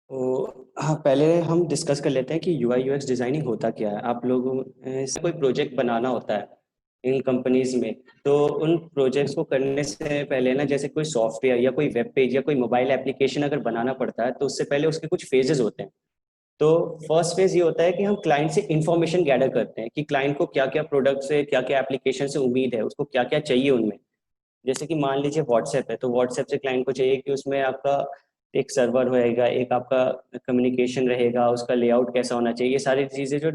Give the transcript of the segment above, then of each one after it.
तो हाँ, पहले हम डिस्कस कर लेते हैं कि यूआई यूएक्स डिजाइनिंग होता क्या है। आप लोगों से कोई प्रोजेक्ट बनाना होता है इन कंपनीज में, तो उन प्रोजेक्ट्स को करने से पहले ना, जैसे कोई सॉफ्टवेयर या कोई वेब पेज या कोई मोबाइल एप्लीकेशन अगर बनाना पड़ता है, तो उससे पहले उसके कुछ फेजेस होते हैं। तो फर्स्ट फेज ये होता है कि हम क्लाइंट से इंफॉर्मेशन गैदर करते हैं कि क्लाइंट को क्या क्या प्रोडक्ट से, क्या क्या एप्लीकेशन से उम्मीद है, उसको क्या क्या चाहिए उनमें। जैसे कि मान लीजिए व्हाट्सएप है, तो व्हाट्सएप से क्लाइंट को चाहिए कि उसमें आपका एक सर्वर होएगा, एक आपका कम्युनिकेशन रहेगा, उसका लेआउट कैसा होना चाहिए, ये सारी चीज़ें जो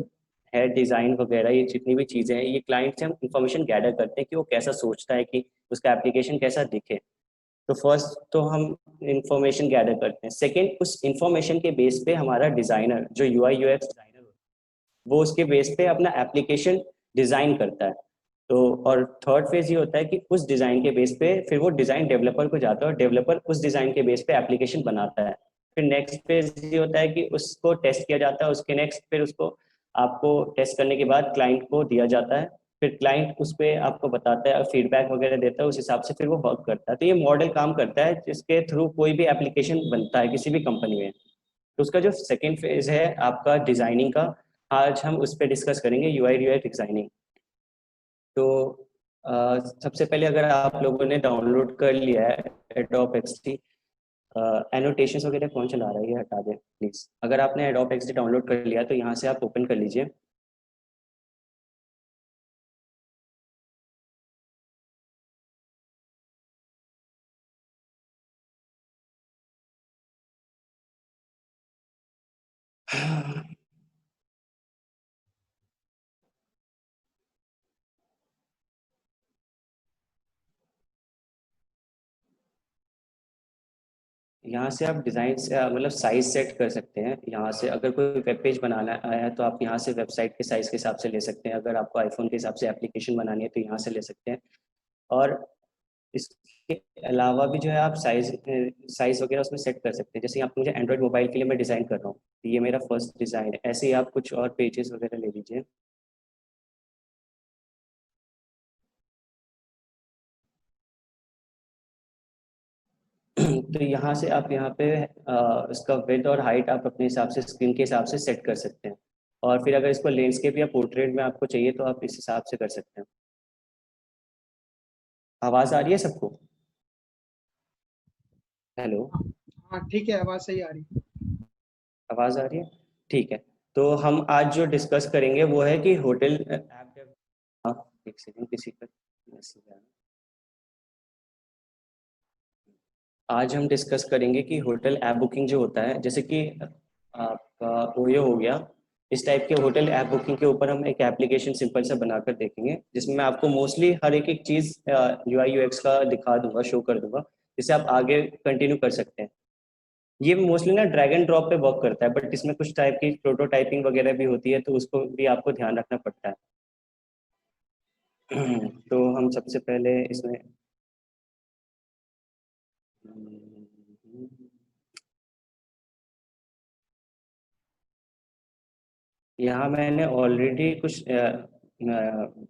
है, डिज़ाइन वगैरह, ये जितनी भी चीज़ें हैं, ये क्लाइंट से हम इंफॉर्मेशन गैदर करते हैं कि वो कैसा सोचता है कि उसका एप्लीकेशन कैसा दिखे। तो फर्स्ट तो हम इंफॉर्मेशन गैदर करते हैं। सेकेंड, उस इंफॉर्मेशन के बेस पे हमारा डिज़ाइनर जो यूआई यूएक्स डिज़ाइनर होता है, वो उसके बेस पे अपना एप्लीकेशन डिज़ाइन करता है। तो और थर्ड फेज ये होता है कि उस डिज़ाइन के बेस पे फिर वो डिज़ाइन डेवलपर को जाता है और डेवलपर उस डिज़ाइन के बेस पे एप्लीकेशन बनाता है। फिर नेक्स्ट फेज ये होता है कि उसको टेस्ट किया जाता है, उसके नेक्स्ट फिर उसको आपको टेस्ट करने के बाद क्लाइंट को दिया जाता है। फिर क्लाइंट उस पर आपको बताता है, फीडबैक वगैरह देता है, उस हिसाब से फिर वो वर्क करता है। तो ये मॉडल काम करता है जिसके थ्रू कोई भी एप्लीकेशन बनता है किसी भी कंपनी में। तो उसका जो सेकेंड फेज है आपका डिज़ाइनिंग का, आज हम उस पर डिस्कस करेंगे, यूआई यूएक्स डिज़ाइनिंग। तो सबसे पहले अगर आप लोगों ने डाउनलोड कर लिया है एडोब एक्सडी, एनोटेशंस वगैरह कौन चला रहा है, ये हटा दें प्लीज़। अगर आपने एडोब एक्सडी डाउनलोड कर लिया तो यहाँ से आप ओपन कर लीजिए। यहाँ से आप डिज़ाइन से मतलब साइज सेट कर सकते हैं। यहाँ से अगर कोई वेब पेज बनाना है तो आप यहाँ से वेबसाइट के साइज़ के हिसाब से ले सकते हैं। अगर आपको आईफोन के हिसाब से एप्लीकेशन बनानी है तो यहाँ से ले सकते हैं। और इसके अलावा भी जो है आप साइज वगैरह उसमें सेट कर सकते हैं। जैसे यहाँ पे मुझे एंड्रॉइड मोबाइल के लिए मैं डिज़ाइन कर रहा हूँ, तो ये मेरा फर्स्ट डिज़ाइन है। ऐसे ही आप कुछ और पेजेस वगैरह ले लीजिए। तो यहाँ से आप यहाँ पे इसका विड्थ और हाइट आप अपने हिसाब से स्क्रीन के हिसाब से सेट कर सकते हैं। और फिर अगर इसको लैंडस्केप या पोर्ट्रेट में आपको चाहिए तो आप इस हिसाब से कर सकते हैं। आवाज़ आ रही है सबको? हेलो? हाँ, ठीक है, आवाज़ सही आ रही है। आवाज़ आ रही है? ठीक है। तो हम आज जो डिस्कस करेंगे वो है कि होटल ऐप। हाँ, एक सेकंड, किसी का मैसेज आ रहा है। आज हम डिस्कस करेंगे कि होटल ऐप बुकिंग जो होता है, जैसे कि आपका ओयो हो गया, इस टाइप के होटल ऐप बुकिंग के ऊपर हम एक एप्लीकेशन सिंपल सा बनाकर देखेंगे, जिसमें मैं आपको मोस्टली हर एक एक चीज़ यूआई यूएक्स का दिखा दूंगा, शो कर दूंगा, जिससे आप आगे कंटिन्यू कर सकते हैं। ये मोस्टली ना ड्रैग एंड ड्रॉप पे वर्क करता है, बट इसमें कुछ टाइप की प्रोटोटाइपिंग वगैरह भी होती है, तो उसको भी आपको ध्यान रखना पड़ता है। तो हम सबसे पहले इसमें यहाँ मैंने ऑलरेडी कुछ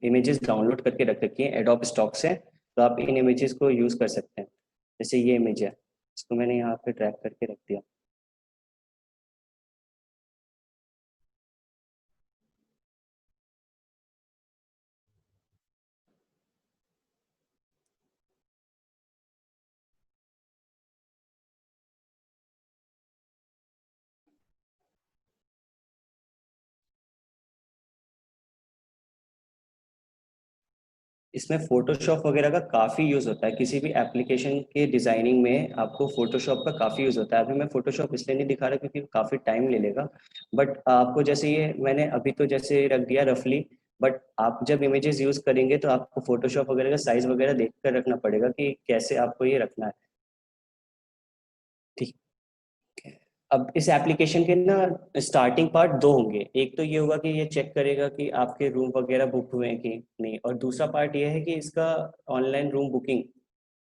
इमेजेस डाउनलोड करके रख रखी हैं एडोब स्टॉक से, तो आप इन इमेजेस को यूज़ कर सकते हैं। जैसे ये इमेज है, इसको मैंने यहाँ पे ड्रैग करके रख दिया। इसमें फोटोशॉप वगैरह का काफ़ी यूज़ होता है, किसी भी एप्लीकेशन के डिज़ाइनिंग में आपको फोटोशॉप का काफ़ी यूज़ होता है। अभी मैं फोटोशॉप इसलिए नहीं दिखा रहा क्योंकि काफ़ी टाइम ले लेगा, बट आपको जैसे ये मैंने अभी तो जैसे रख दिया रफली, बट आप जब इमेजेस यूज़ करेंगे तो आपको फोटोशॉप वगैरह का साइज़ वगैरह देख कर रखना पड़ेगा कि कैसे आपको ये रखना है। ठीक। अब इस एप्लीकेशन के ना स्टार्टिंग पार्ट दो होंगे। एक तो ये होगा कि ये चेक करेगा कि आपके रूम वगैरह बुक हुए हैं कि नहीं, और दूसरा पार्ट ये है कि इसका ऑनलाइन रूम बुकिंग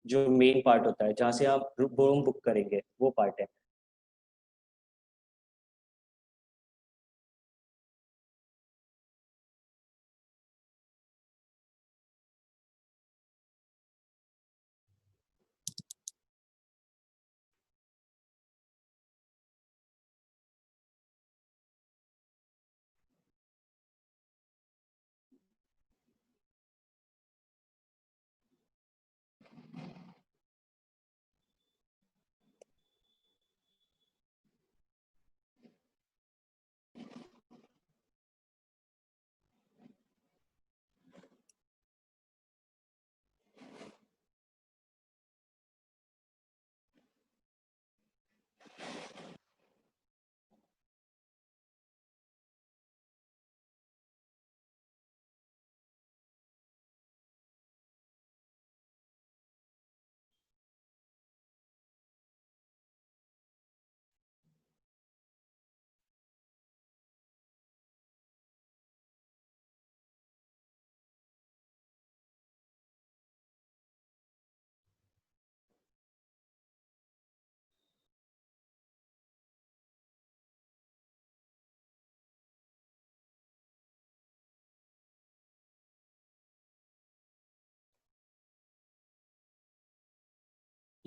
जो मेन पार्ट होता है, जहाँ से आप रूम बुक करेंगे, वो पार्ट है।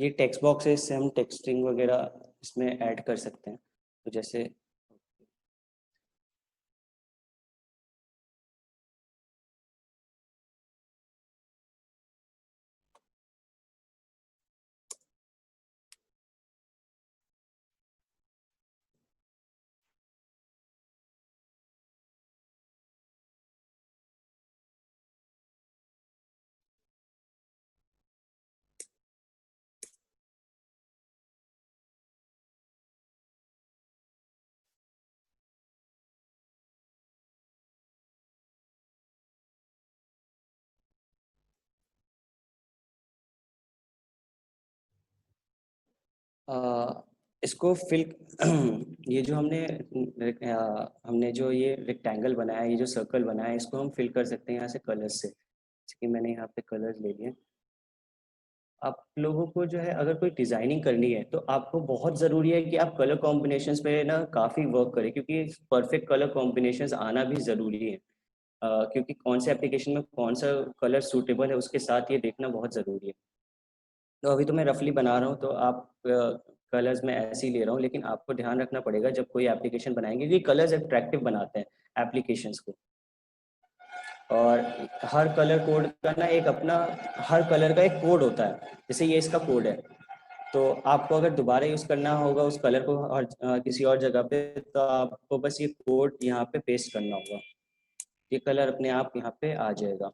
ये टेक्स्ट बॉक्स है, इससे हम टेक्स्टिंग वगैरह इसमें ऐड कर सकते हैं। तो जैसे इसको फिल ये जो हमने जो ये रेक्टेंगल बनाया है, ये जो सर्कल बनाया है, इसको हम फिल कर सकते हैं यहाँ से कलर्स से। जैसे कि मैंने यहाँ पे कलर्स ले लिए। आप लोगों को जो है अगर कोई डिजाइनिंग करनी है तो आपको बहुत ज़रूरी है कि आप कलर कॉम्बिनेशंस पे ना काफ़ी वर्क करें, क्योंकि परफेक्ट कलर कॉम्बिनेशंस आना भी ज़रूरी है। क्योंकि कौन से एप्लीकेशन में कौन सा कलर सूटेबल है उसके साथ ये देखना बहुत ज़रूरी है। तो अभी तो मैं रफली बना रहा हूँ, तो आप कलर्स मैं ऐसे ही ले रहा हूँ, लेकिन आपको ध्यान रखना पड़ेगा जब कोई एप्लीकेशन बनाएंगे कि कलर्स अट्रैक्टिव बनाते हैं एप्लीकेशंस को। और हर कलर कोड का ना एक अपना, हर कलर का एक कोड होता है। जैसे ये इसका कोड है, तो आपको अगर दोबारा यूज़ करना होगा उस कलर को और किसी और जगह पे, तो आपको बस ये कोड यहाँ पे पेस्ट करना होगा। ये कलर अपने आप यहाँ पे आ जाएगा।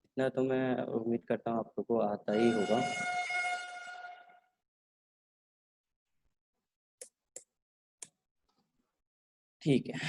इतना तो मैं उम्मीद करता हूँ आप लोगों को आता ही होगा। ठीक है।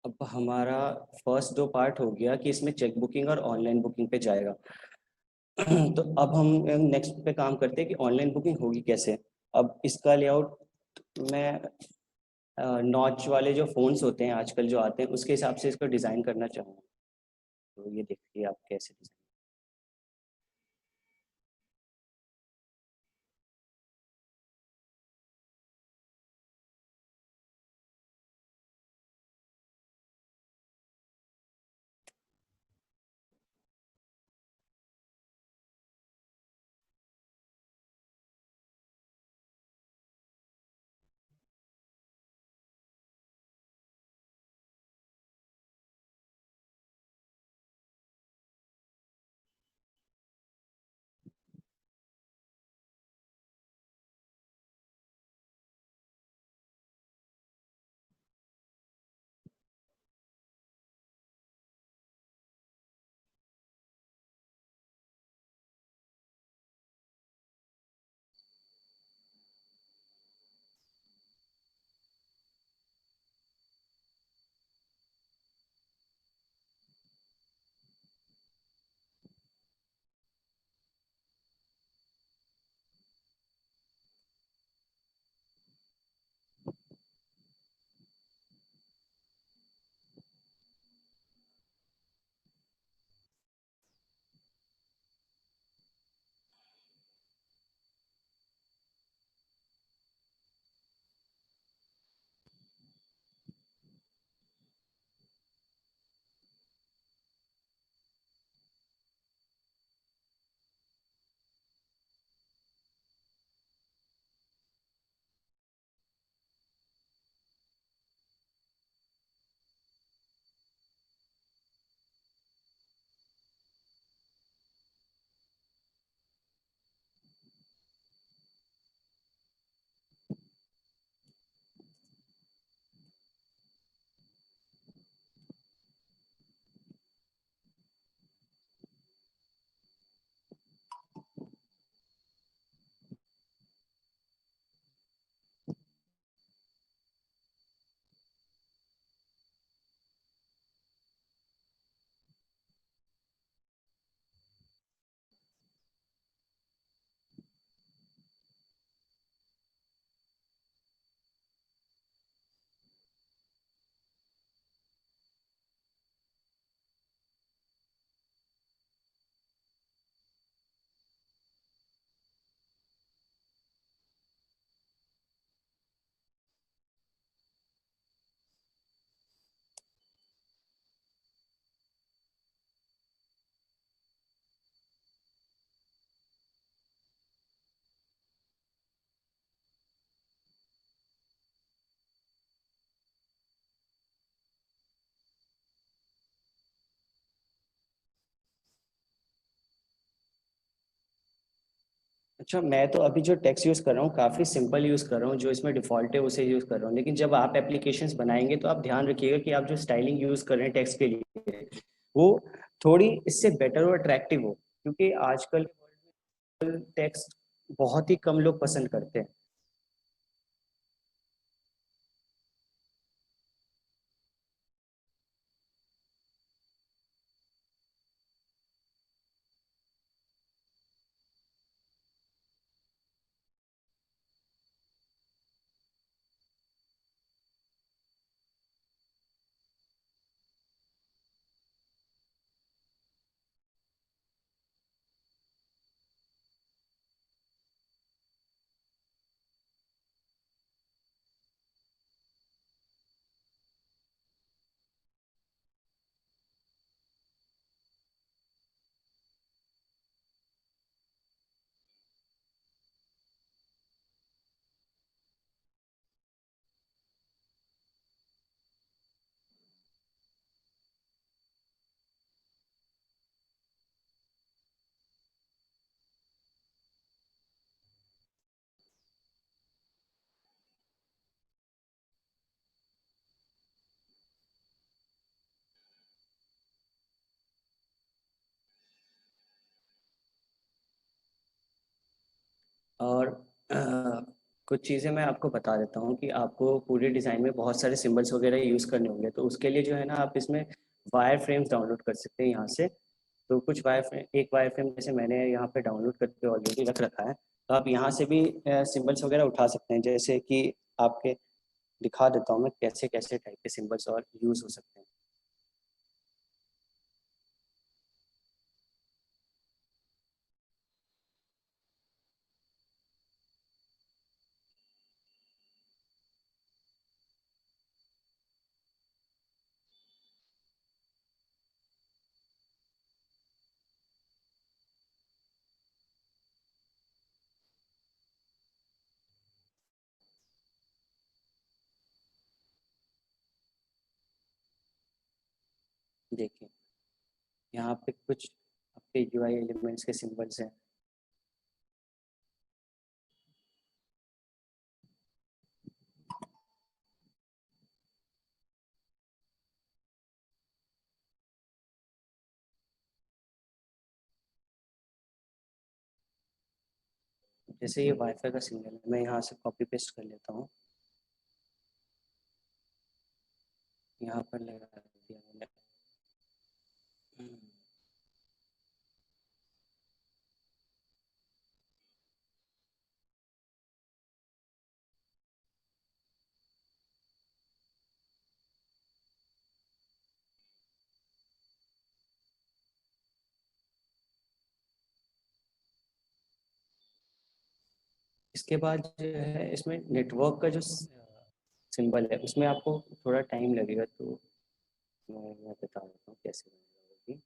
अब हमारा फर्स्ट दो पार्ट हो गया कि इसमें चेक बुकिंग और ऑनलाइन बुकिंग पे जाएगा। तो अब हम नेक्स्ट पे काम करते हैं कि ऑनलाइन बुकिंग होगी कैसे। अब इसका लेआउट मैं नॉच वाले जो फ़ोन्स होते हैं आजकल जो आते हैं उसके हिसाब से इसको डिज़ाइन करना चाहूँगा। तो ये देखिए आप कैसे डिज़ाइन। अच्छा, मैं तो अभी जो टेक्स्ट यूज़ कर रहा हूँ काफ़ी सिंपल यूज़ कर रहा हूँ, जो इसमें डिफ़ॉल्ट है उसे यूज़ कर रहा हूँ। लेकिन जब आप एप्लीकेशंस बनाएंगे तो आप ध्यान रखिएगा कि आप जो स्टाइलिंग यूज़ कर रहे हैं टेक्स्ट के लिए वो थोड़ी इससे बेटर और अट्रैक्टिव हो, क्योंकि आजकल टेक्स्ट बहुत ही कम लोग पसंद करते हैं। और कुछ चीज़ें मैं आपको बता देता हूँ कि आपको पूरे डिज़ाइन में बहुत सारे सिंबल्स वगैरह यूज़ करने होंगे, तो उसके लिए जो है ना आप इसमें वायर फ्रेम्स डाउनलोड कर सकते हैं यहाँ से। तो कुछ वायर फ्रेम, एक वायर फ्रेम जैसे मैंने यहाँ पे डाउनलोड करके ऑलरेडी रख रखा है, तो आप यहाँ से भी सिंबल्स वगैरह उठा सकते हैं, जैसे कि आपके दिखा देता हूँ मैं कैसे कैसे टाइप के सिंबल्स और यूज़ हो सकते हैं। देखिए, यहाँ पे कुछ आपके यूआई एलिमेंट्स के सिंबल्स हैं। जैसे ये वाईफाई का सिग्नल है, मैं यहाँ से कॉपी पेस्ट कर लेता हूँ, यहाँ पर लगा दिया मैंने। इसके बाद जो है इसमें नेटवर्क का जो सिंबल है उसमें आपको थोड़ा टाइम लगेगा, तो मैं बता देता हूँ कैसे बनेगा वो भी।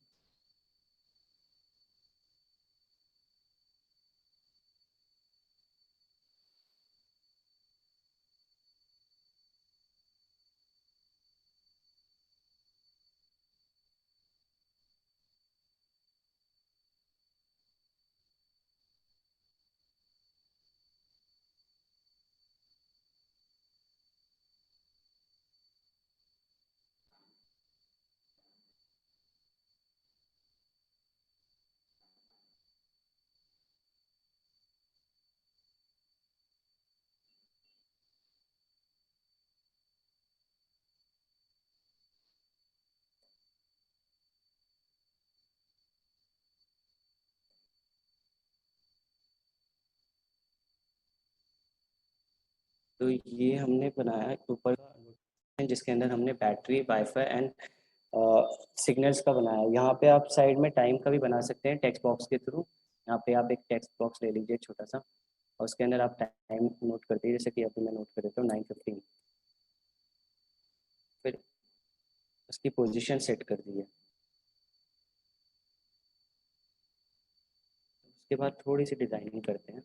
तो ये हमने बनाया है ऊपर का, जिसके अंदर हमने बैटरी, वाईफाई एंड सिग्नल्स का बनाया है। यहाँ पे आप साइड में टाइम का भी बना सकते हैं टेक्स्ट बॉक्स के थ्रू। यहाँ पे आप एक टेक्स्ट बॉक्स ले लीजिए छोटा सा, और उसके अंदर आप टाइम नोट कर दीजिए, जैसे कि अभी मैं नोट कर देता हूँ 9:15। फिर उसकी पोजीशन सेट कर दीजिए। उसके बाद थोड़ी सी डिज़ाइनिंग करते हैं।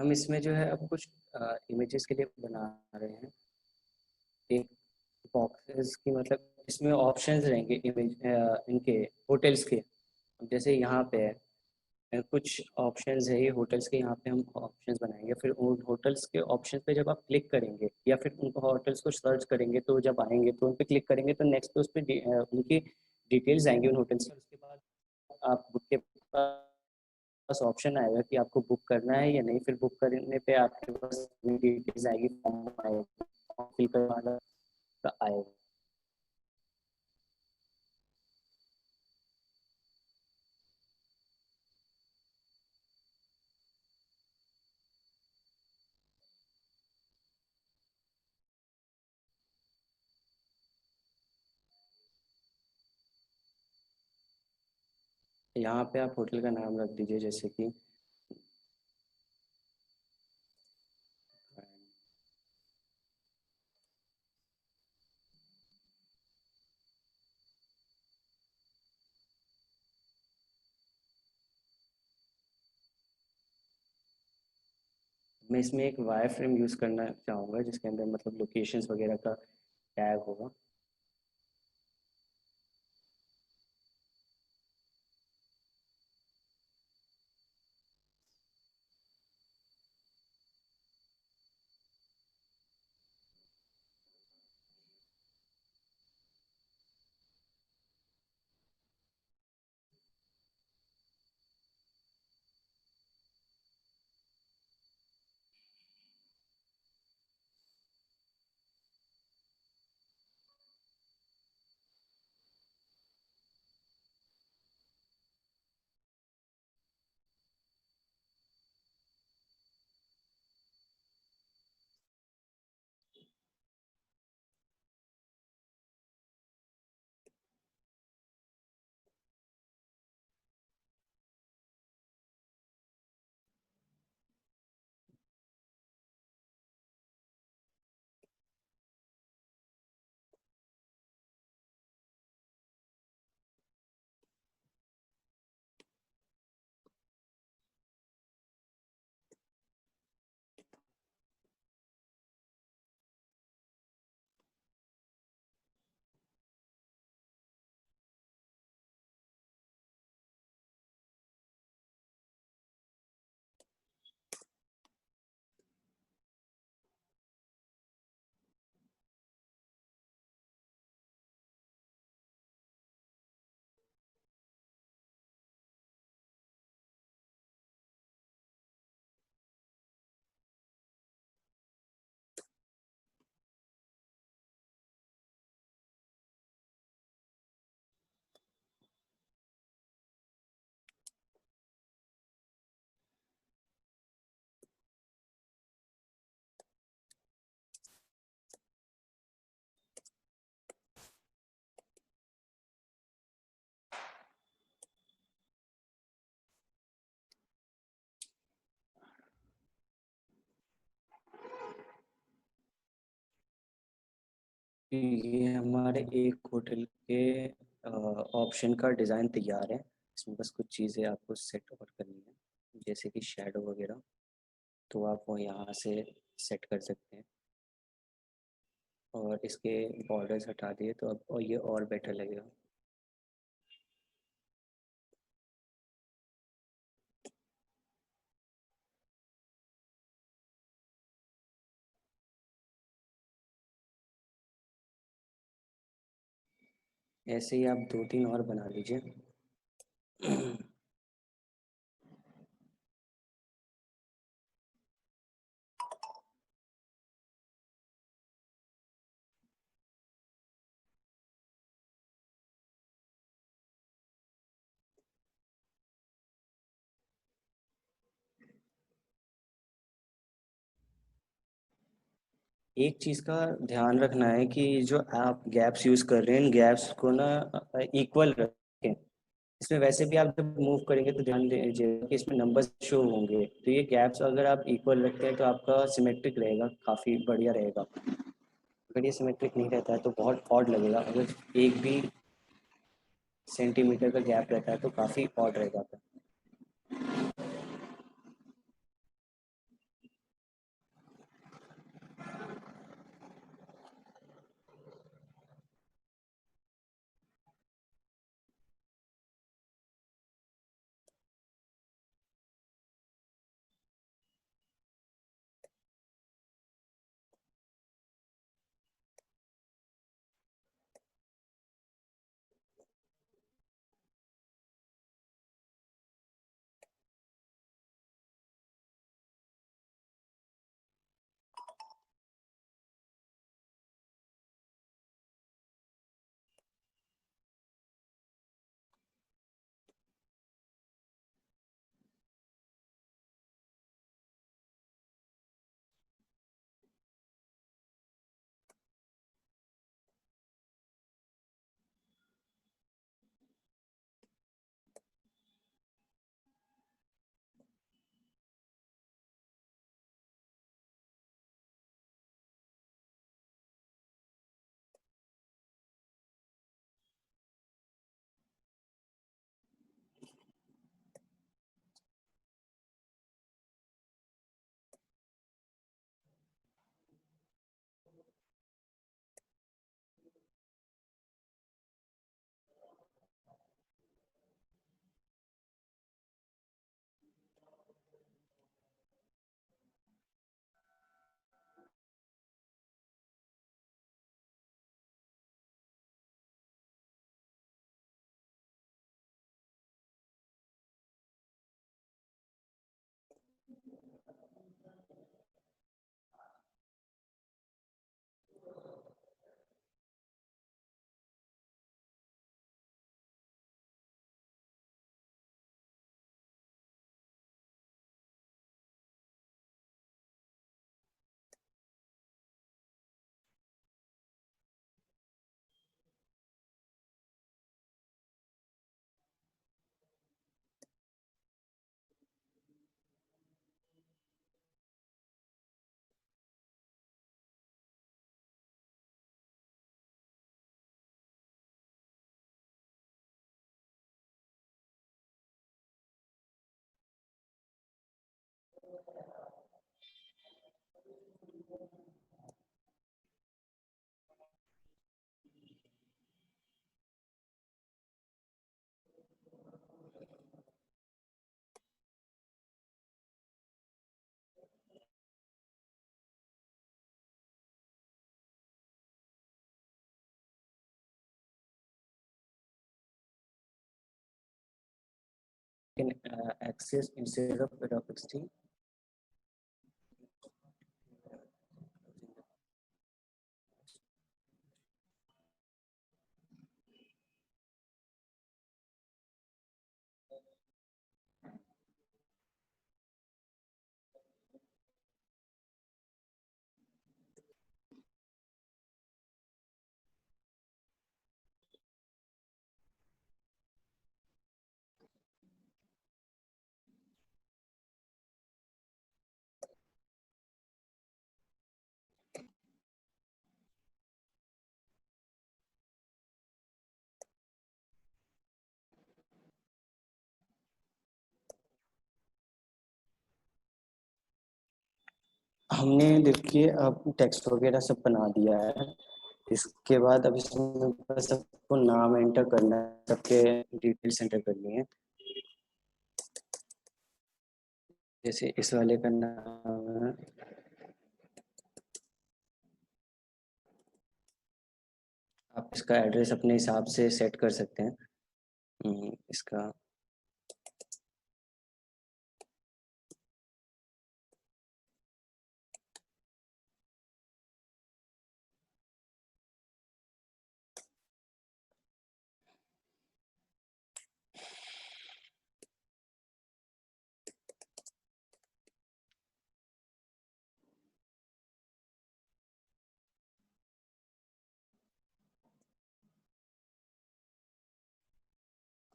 हम इसमें जो है अब कुछ इमेजेस के लिए बना रहे हैं एक बॉक्सेस की, मतलब इसमें ऑप्शंस रहेंगे इमेज इनके होटल्स के। जैसे यहाँ पे है कुछ ऑप्शंस है ये होटल्स के, यहाँ पे हम ऑप्शंस बनाएंगे, फिर उन होटल्स के ऑप्शन पे जब आप क्लिक करेंगे या फिर उन होटल्स को सर्च करेंगे तो जब आएंगे तो उन पे क्लिक करेंगे तो नेक्स्ट पे उस पर उनकी डिटेल्स आएंगी उन होटल्स की। उसके बाद आप बुक के पास ऑप्शन आएगा कि आपको बुक करना है या नहीं, फिर बुक करने पे आपके पास डिटेल्स आएगी, फॉर्म आएगा, फॉर्म फिल करवाना आएगा। यहाँ पे आप होटल का नाम रख दीजिए, जैसे कि मैं इसमें एक वाई फ्रेम यूज़ करना चाहूँगा जिसके अंदर मतलब लोकेशंस वगैरह का टैग होगा। ये हमारे एक होटल के ऑप्शन का डिज़ाइन तैयार है। इसमें बस कुछ चीज़ें आपको सेट और करनी है, जैसे कि शैडो वगैरह, तो आप वो यहाँ से सेट कर सकते हैं। और इसके बॉर्डर्स हटा दिए तो अब और ये और बेटर लगेगा। ऐसे ही आप 2-3 और बना लीजिए। एक चीज़ का ध्यान रखना है कि जो आप गैप्स यूज़ कर रहे हैं, इन गैप्स को ना इक्वल रखें। इसमें वैसे भी आप जब मूव करेंगे तो ध्यान दीजिए कि इसमें नंबर्स शो होंगे, तो ये गैप्स अगर आप इक्वल रखते हैं तो आपका सिमेट्रिक रहेगा, काफ़ी बढ़िया रहेगा। अगर ये सिमेट्रिक नहीं रहता है तो बहुत ऑड लगेगा। अगर एक भी सेंटीमीटर का गैप रहता है तो काफ़ी ऑड रहेगा। can access instead of graphics team. हमने देखिए अब टेक्स्ट वगैरह सब बना दिया है। इसके बाद अब इसमें बस सबको नाम एंटर करना है, सबके डिटेल्स एंटर करनी है। जैसे इस वाले का नाम है, आप इसका एड्रेस अपने हिसाब से सेट कर सकते हैं। इसका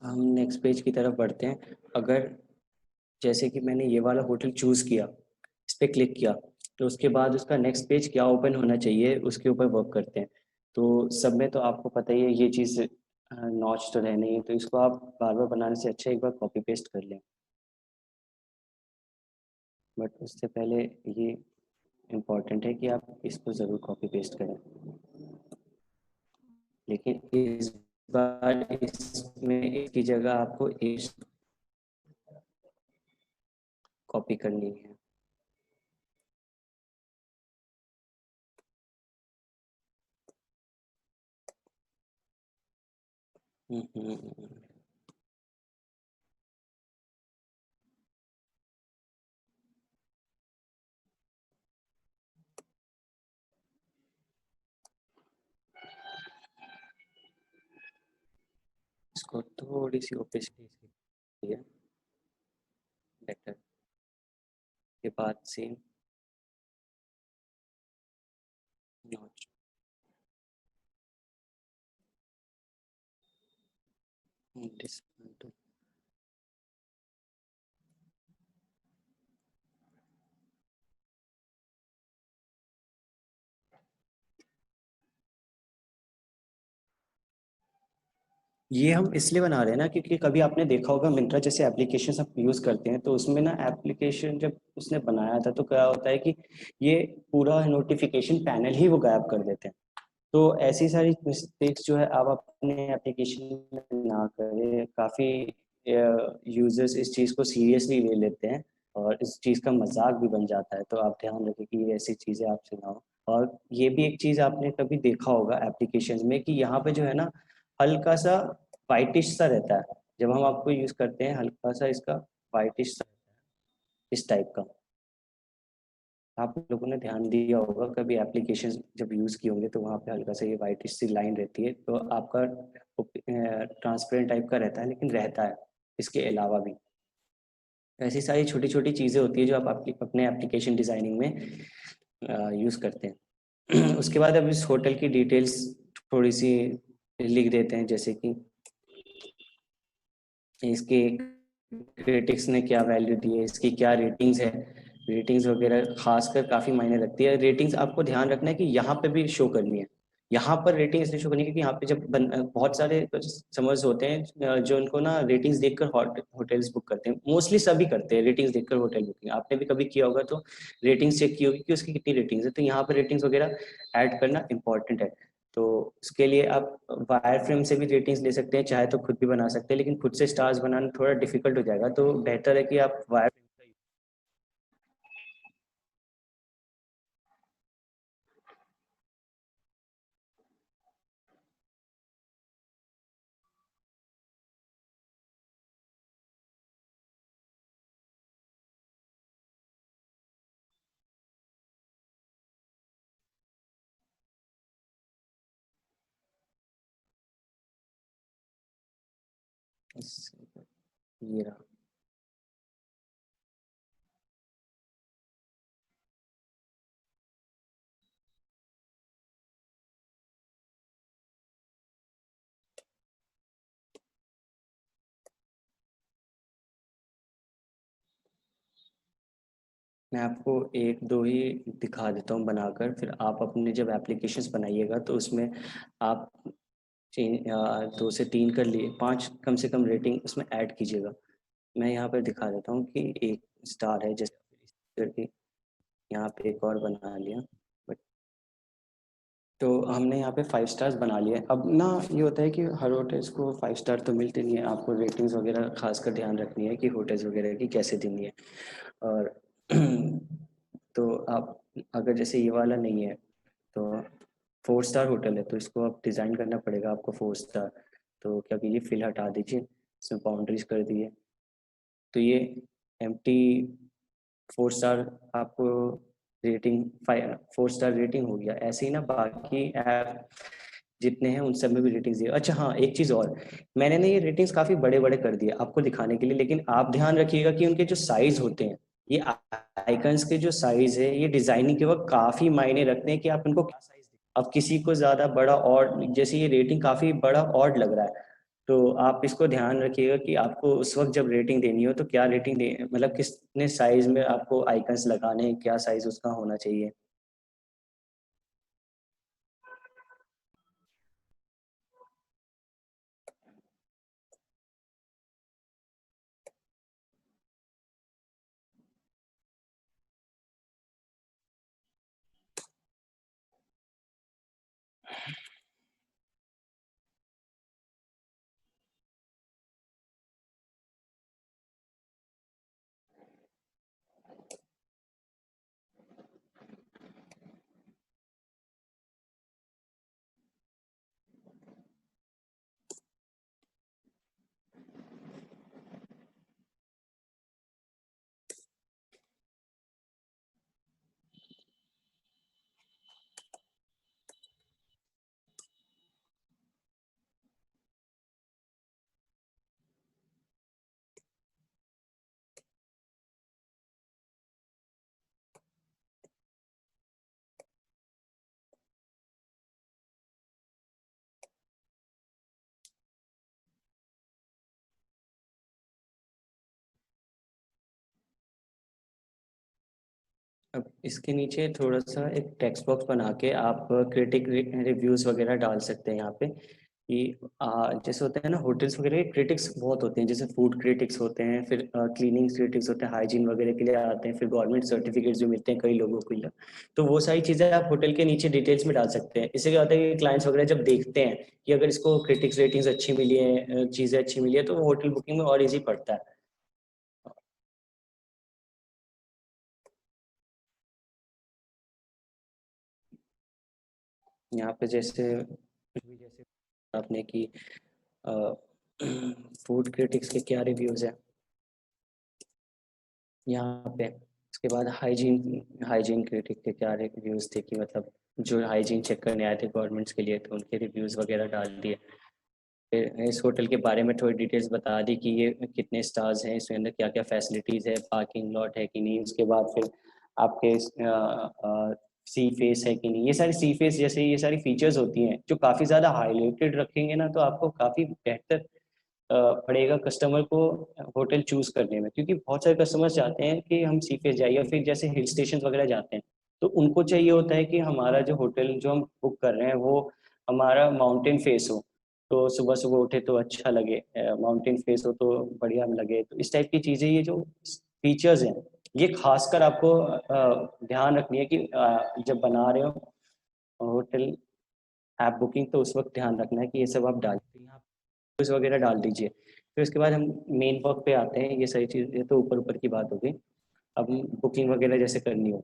हम नेक्स्ट पेज की तरफ बढ़ते हैं। अगर जैसे कि मैंने ये वाला होटल चूज़ किया, इस पर क्लिक किया, तो उसके बाद उसका नेक्स्ट पेज क्या ओपन होना चाहिए उसके ऊपर वर्क करते हैं। तो सब में तो आपको पता ही है ये चीज़ नॉच तो रहनी है, तो इसको आप बार बार बनाने से अच्छा एक बार कॉपी पेस्ट कर लें। बट उससे पहले ये इम्पॉर्टेंट है कि आप इसको ज़रूर कॉपी पेस्ट करें। लेकिन इस बार इसमें इसकी जगह आपको इस कॉपी करनी है। इसको थोड़ी सी ओपेसिटी है, बेटर के बाद सेम नॉच डिसमेंटल। ये हम इसलिए बना रहे हैं ना क्योंकि कभी आपने देखा होगा मिंत्रा जैसे एप्लीकेशन आप यूज़ करते हैं, तो उसमें ना एप्लीकेशन जब उसने बनाया था तो क्या होता है कि ये पूरा नोटिफिकेशन पैनल ही वो गायब कर देते हैं। तो ऐसी सारी मिस्टेक्स जो है आप अपने एप्लीकेशन में ना करें। काफ़ी यूजर्स इस चीज़ को सीरियसली ले लेते हैं और इस चीज़ का मजाक भी बन जाता है, तो आप ध्यान रखें कि ये ऐसी चीज़ें आपसे ना हो। और ये भी एक चीज़ आपने कभी देखा होगा एप्लीकेशन में कि यहाँ पे जो है ना हल्का सा वाइटिश सा रहता है, जब हम आपको यूज़ करते हैं हल्का सा इसका वाइटिश सा इस टाइप का। आप लोगों ने ध्यान दिया होगा कभी एप्लीकेशन जब यूज़ किए होंगे तो वहाँ पे हल्का सा ये वाइटिश सी लाइन रहती है, तो आपका ट्रांसपेरेंट टाइप का रहता है लेकिन रहता है इसके अलावा भी। ऐसी सारी छोटी छोटी चीज़ें होती है जो आप अपने एप्लीकेशन डिज़ाइनिंग में यूज़ करते हैं। उसके बाद अब इस होटल की डिटेल्स थोड़ी सी लिख देते हैं, जैसे कि इसके क्रिटिक्स ने क्या वैल्यू दी है, इसकी क्या रेटिंग्स है। रेटिंग्स वगैरह खासकर काफ़ी मायने रखती है। रेटिंग्स आपको ध्यान रखना है कि यहाँ पे भी शो करनी है, यहाँ पर रेटिंग्स इशू करनी, क्योंकि यहाँ पे जब बहुत सारे कस्टमर्स होते हैं जो उनको ना रेटिंग्स देखकर होटल्स बुक करते हैं, मोस्टली सभी करते हैं रेटिंग्स देखकर होटल बुकिंग। आपने भी कभी किया होगा तो रेटिंग्स चेक की होगी कि उसकी कितनी रेटिंग्स है, तो यहाँ पर रेटिंग्स वगैरह ऐड करना इंपॉर्टेंट है। तो उसके लिए आप वायर फ्रेम से भी रेटिंग्स ले सकते हैं, चाहे तो खुद भी बना सकते हैं, लेकिन खुद से स्टार्स बनाना थोड़ा डिफिकल्ट हो जाएगा, तो बेहतर है कि आप वायर। ये रहा। मैं आपको एक दो ही दिखा देता हूँ बनाकर, फिर आप अपने जब एप्लीकेशंस बनाइएगा तो उसमें आप दो से तीन कर लिए, पांच कम से कम रेटिंग उसमें ऐड कीजिएगा। मैं यहाँ पर दिखा देता हूँ कि एक स्टार है जैसे करके, यहाँ पे एक और बना लिया। बट तो हमने यहाँ पे 5 स्टार्स बना लिए। अब ना ये होता है कि हर होटल्स को 5 स्टार तो मिलते नहीं है, आपको रेटिंग्स वगैरह खासकर ध्यान रखनी है कि होटल्स वगैरह की कैसे देनी है। और तो आप अगर जैसे ये वाला नहीं है तो 4 स्टार होटल है, तो इसको आप डिज़ाइन करना पड़ेगा आपको 4 स्टार। तो क्या कीजिए, फिल हटा दीजिए, इसमें बाउंड्रीज कर दिए, तो ये एम्प्टी 4 स्टार आपको रेटिंग 4 स्टार रेटिंग हो गया। ऐसे ही ना बाकी ऐप जितने हैं उन सब में भी रेटिंग्स दिए। अच्छा हाँ, एक चीज़ और, मैंने ना ये रेटिंग्स काफ़ी बड़े बड़े कर दिए आपको दिखाने के लिए, लेकिन आप ध्यान रखिएगा कि उनके जो साइज होते हैं, ये आइकन्स के जो साइज है ये डिजाइनिंग के वक्त काफ़ी मायने रखते हैं कि आप उनको क्या साइज। अब किसी को ज़्यादा बड़ा और जैसे ये रेटिंग काफ़ी बड़ा और लग रहा है, तो आप इसको ध्यान रखिएगा कि आपको उस वक्त जब रेटिंग देनी हो तो क्या रेटिंग दे, मतलब कितने साइज में आपको आइकन्स लगाने हैं, क्या साइज उसका होना चाहिए। अब इसके नीचे थोड़ा सा एक टेक्स्ट बॉक्स बना के आप क्रिटिक रिव्यूज वगैरह डाल सकते हैं यहाँ पे, कि जैसे होते हैं ना होटल्स वगैरह के क्रिटिक्स बहुत होते हैं, जैसे फूड क्रिटिक्स होते हैं, फिर क्लीनिंग क्रिटिक्स होते हैं, हाइजीन वगैरह के लिए आते हैं, फिर गवर्नमेंट सर्टिफिकेट जो मिलते हैं कई लोगों को, तो वो सारी चीज़ें आप होटल के नीचे डिटेल्स में डाल सकते हैं। इससे क्या होता है कि क्लाइंट्स वगैरह जब देखते हैं कि अगर इसको क्रिटिक्स रेटिंग्स अच्छी मिली है, चीज़ें अच्छी मिली है, तो वो होटल बुकिंग में और ईजी पड़ता है। यहाँ पे जैसे आपने की फूड क्रिटिक्स के क्या रिव्यूज है यहाँ पे, उसके बाद हाइजीन हाइजीन क्रिटिक के क्या रिव्यूज थे, कि मतलब जो हाइजीन चेक करने आए थे गवर्नमेंट्स के लिए, तो उनके रिव्यूज वगैरह डाल दिए। फिर इस होटल के बारे में थोड़ी डिटेल्स बता दी कि ये कितने स्टार्स हैं, इसके अंदर क्या क्या फैसिलिटीज़ है, पार्किंग लॉट है कि नहीं, उसके बाद फिर आपके सी फेस है कि नहीं, ये सारी सी फेस जैसे ये सारी फीचर्स होती हैं जो काफ़ी ज़्यादा हाईलाइटेड रखेंगे ना, तो आपको काफ़ी बेहतर पड़ेगा कस्टमर को होटल चूज करने में, क्योंकि बहुत सारे कस्टमर चाहते हैं कि हम सी फेस जाइए, फिर जैसे हिल स्टेशन वगैरह जाते हैं तो उनको चाहिए होता है कि हमारा जो होटल जो हम बुक कर रहे हैं वो हमारा माउंटेन फेस हो, तो सुबह सुबह उठे तो अच्छा लगे, माउंटेन फेस हो तो बढ़िया लगे। तो इस टाइप की चीज़ें, ये जो फीचर्स हैं, ये खासकर आपको ध्यान रखनी है कि जब बना रहे हो होटल ऐप बुकिंग, तो उस वक्त ध्यान रखना है कि ये सब आप डाल यहाँ वगैरह डाल दीजिए। फिर उसके बाद हम मेन वर्क पे आते हैं। ये सारी चीज़, ये तो ऊपर ऊपर की बात होगी। अब बुकिंग वगैरह जैसे करनी हो,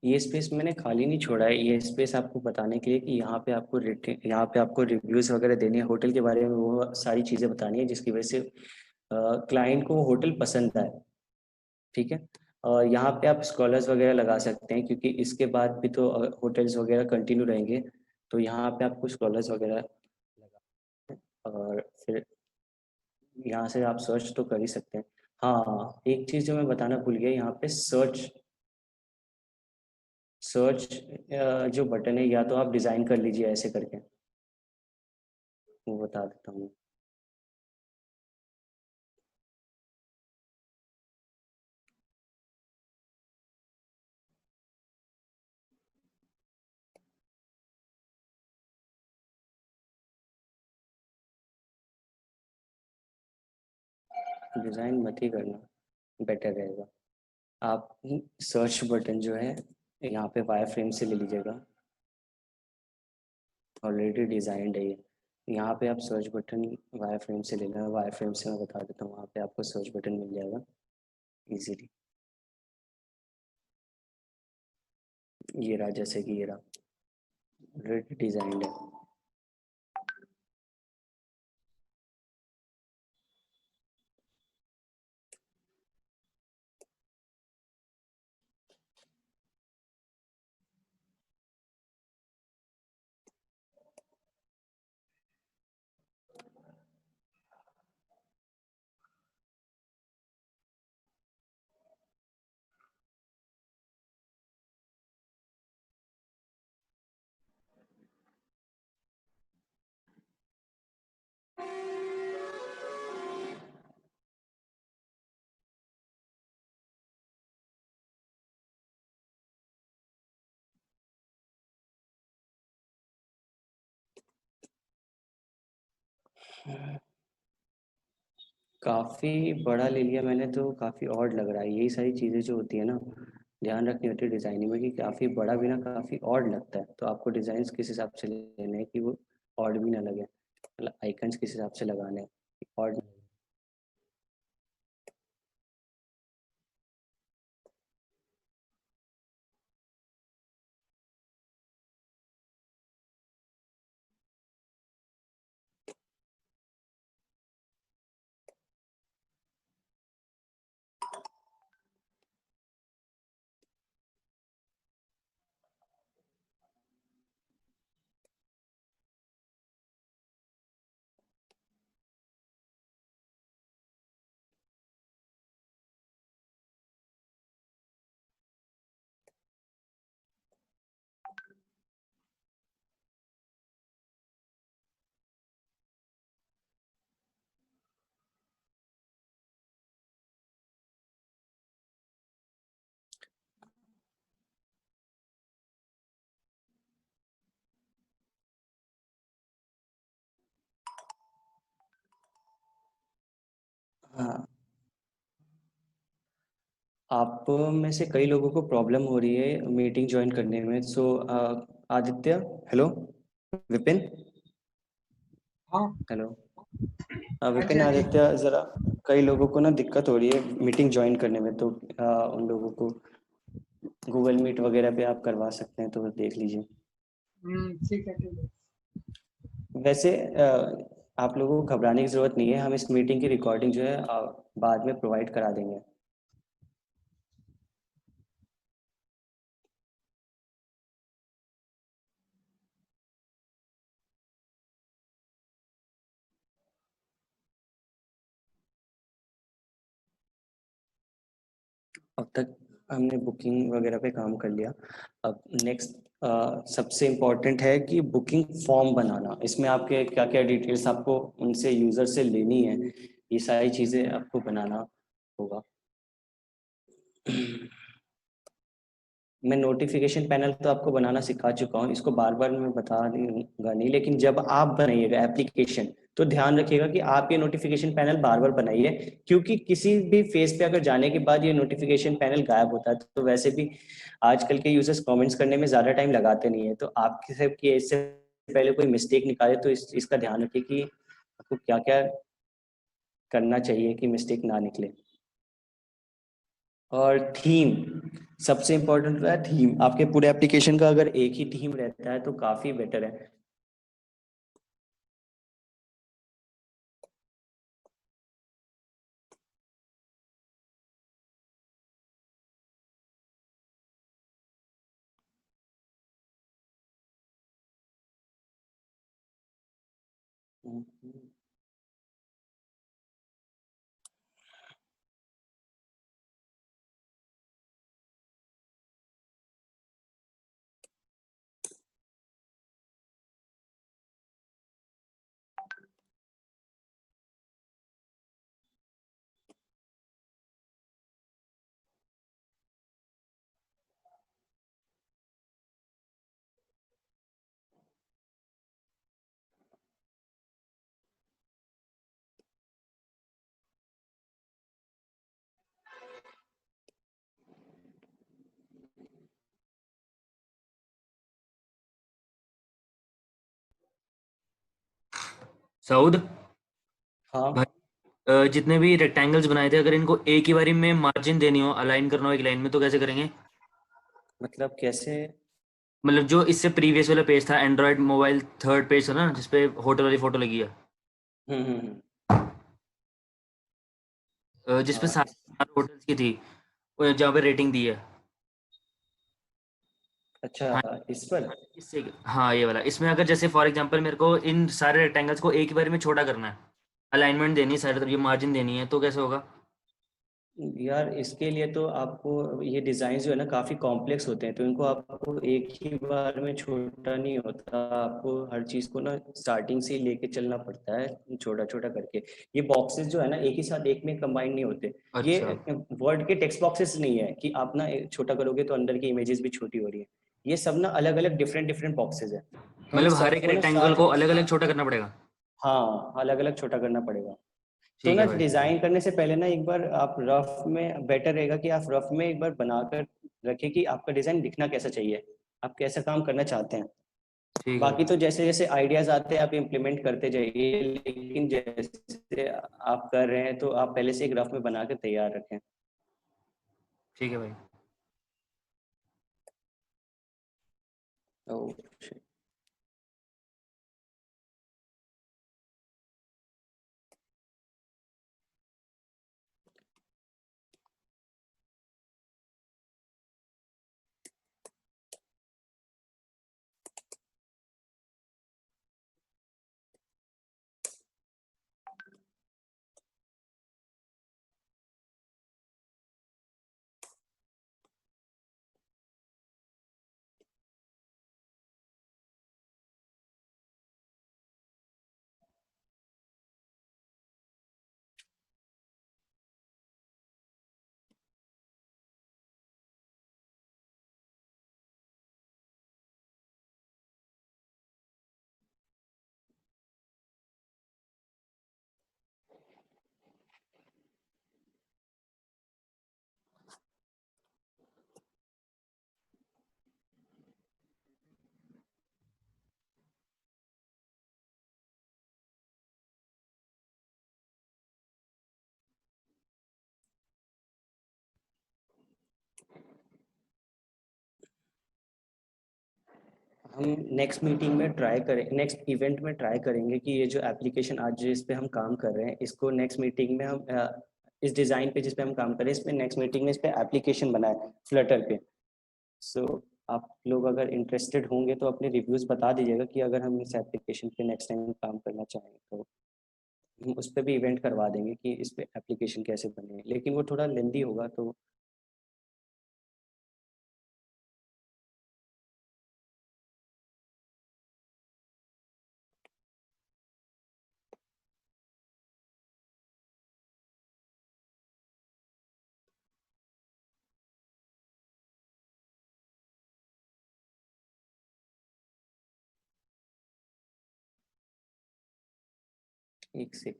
ये स्पेस मैंने खाली नहीं छोड़ा है। ये स्पेस आपको बताने के लिए कि यहाँ पे आपको रिव्यूज़ वगैरह देने हैं होटल के बारे में, वो सारी चीज़ें बतानी है जिसकी वजह से क्लाइंट को वो होटल पसंद आए। ठीक है। यहाँ पे आप स्कॉलर्स वगैरह लगा सकते हैं, क्योंकि इसके बाद भी तो होटल्स वगैरह कंटिन्यू रहेंगे। तो यहाँ पे आपको स्कॉलर्स वगैरह लगा, और फिर यहाँ से आप सर्च तो कर ही सकते हैं। हाँ, एक चीज़ जो मैं बताना भूल गया, यहाँ पे सर्च सर्च जो बटन है, या तो आप डिज़ाइन कर लीजिए ऐसे करके, वो बता देता हूँ। डिज़ाइन मत ही करना, बेटर रहेगा। आप सर्च बटन जो है, यहाँ पे वायर फ्रेम से ले लीजिएगा। ऑलरेडी डिज़ाइंड है ये। यहाँ पे आप सर्च बटन वायर फ्रेम से ले लेना। वायर फ्रेम से मैं बता देता हूँ, वहाँ पे आपको सर्च बटन मिल जाएगा इजीली। ये रहा, जैसे कि ये रहा, ऑलरेडी डिज़ाइंड है। काफ़ी बड़ा ले लिया मैंने तो काफ़ी ऑड लग रहा है। यही सारी चीज़ें जो होती है ना, ध्यान रखनी होती है डिज़ाइनिंग में, कि काफ़ी बड़ा भी ना काफ़ी ऑड लगता है। तो आपको डिज़ाइन किस हिसाब से लेने हैं कि वो ऑड भी ना लगे, मतलब आइकन्स किस हिसाब से लगाने हैं, ऑड। हाँ, आप में से कई लोगों को प्रॉब्लम हो रही है मीटिंग ज्वाइन करने में। सो आदित्य, हेलो। विपिन, हाँ हेलो। हाँ जी विपिन, हाँ जी। आदित्य, ज़रा कई लोगों को ना दिक्कत हो रही है मीटिंग ज्वाइन करने में, तो उन लोगों को गूगल मीट वगैरह पे आप करवा सकते हैं, तो देख लीजिए। ठीक है ठीक है। वैसे आप लोगों को घबराने की ज़रूरत नहीं है, हम इस मीटिंग की रिकॉर्डिंग जो है बाद में प्रोवाइड करा देंगे। अब तक हमने बुकिंग वगैरह पे काम कर लिया। अब नेक्स्ट सबसे इम्पोर्टेंट है कि बुकिंग फॉर्म बनाना। इसमें आपके क्या क्या डिटेल्स आपको उनसे, यूज़र से लेनी है, ये सारी चीज़ें आपको बनाना होगा। मैं नोटिफिकेशन पैनल तो आपको बनाना सिखा चुका हूँ, इसको बार बार मैं बता दूंगा नहीं, लेकिन जब आप बनाइएगा एप्लीकेशन तो ध्यान रखिएगा कि आप ये नोटिफिकेशन पैनल बार बार बनाइए, क्योंकि किसी भी फेज पे अगर जाने के बाद ये नोटिफिकेशन पैनल गायब होता है, तो वैसे भी आजकल के यूजर्स कमेंट्स करने में ज़्यादा टाइम लगाते नहीं है। तो आपके से कि इससे पहले कोई मिस्टेक निकाले तो इसका ध्यान रखिए कि आपको क्या क्या करना चाहिए कि मिस्टेक ना निकले। और थीम सबसे इम्पोर्टेंट है। थीम आपके पूरे एप्लीकेशन का अगर एक ही थीम रहता है तो काफ़ी बेटर है। सऊद हाँ, भाई, जितने भी रेक्टेंगल्स बनाए थे, अगर इनको एक ही बारी में मार्जिन देनी हो, अलाइन करना हो एक लाइन में, तो कैसे करेंगे? मतलब कैसे? मतलब जो इससे प्रीवियस वाला पेज था, एंड्रॉयड मोबाइल थर्ड पेज था ना, जिसपे होटल वाली फोटो लगी है, जिसपे हाँ, सारे होटल्स की थी, जहाँ पे रेटिंग दी है। अच्छा, हाँ, इस पर। इससे, हाँ ये वाला, इसमें अगर जैसे फॉर एग्जांपल मेरे को इन सारे रेक्टेंगल्स को एक ही बारी में छोटा करना है, अलाइनमेंट देनी है सारी तरफ, ये मार्जिन देनी है, तो कैसे होगा? यार इसके लिए तो आपको ये डिज़ाइन जो है ना काफ़ी कॉम्प्लेक्स होते हैं, तो इनको आपको एक ही बार में छोटा नहीं होता। आपको हर चीज़ को ना स्टार्टिंग से ही लेके चलना पड़ता है, छोटा छोटा करके। ये बॉक्सेस जो है ना एक ही साथ एक में कंबाइन नहीं होते। ये अच्छा, वर्ड के टेक्स्ट बॉक्सेस नहीं है कि आप ना छोटा करोगे तो अंदर की इमेजेस भी छोटी हो रही है। ये सब ना अलग अलग डिफरेंट डिफरेंट बॉक्सेस है, तो इन मतलब हर एक सबको ना रेक्टेंगल साथ, को अलग अलग छोटा करना पड़ेगा। हाँ, अलग अलग छोटा करना पड़ेगा। तो ठीक ना है भाई। डिजाइन करने से पहले ना एक बार आप रफ में, बेटर रहेगा कि आप रफ में एक बार बनाकर रखें कि आपका डिजाइन दिखना कैसा चाहिए, आप कैसा काम करना चाहते हैं। ठीक है बाकी भाई। तो जैसे जैसे आइडियाज आते हैं आप इम्प्लीमेंट करते जाइए, लेकिन जैसे आप कर रहे हैं तो आप पहले से एक रफ में बना के तैयार रखें। ठीक है भाई। तो हम नेक्स्ट मीटिंग में ट्राई करें, नेक्स्ट इवेंट में ट्राई करेंगे कि ये जो एप्लीकेशन आज इस पे हम काम कर रहे हैं, इसको नेक्स्ट मीटिंग में हम इस डिज़ाइन पे जिस पे हम काम करें, इस पे नेक्स्ट मीटिंग में इस पे एप्लीकेशन बनाए फ्लटर पे। सो आप लोग अगर इंटरेस्टेड होंगे तो अपने रिव्यूज़ बता दीजिएगा कि अगर हम इस एप्लीकेशन पे नेक्स्ट टाइम काम करना चाहें तो हम उस पे भी इवेंट करवा देंगे कि इस पे एप्लीकेशन कैसे बने, लेकिन वो थोड़ा लेंदी होगा तो एक से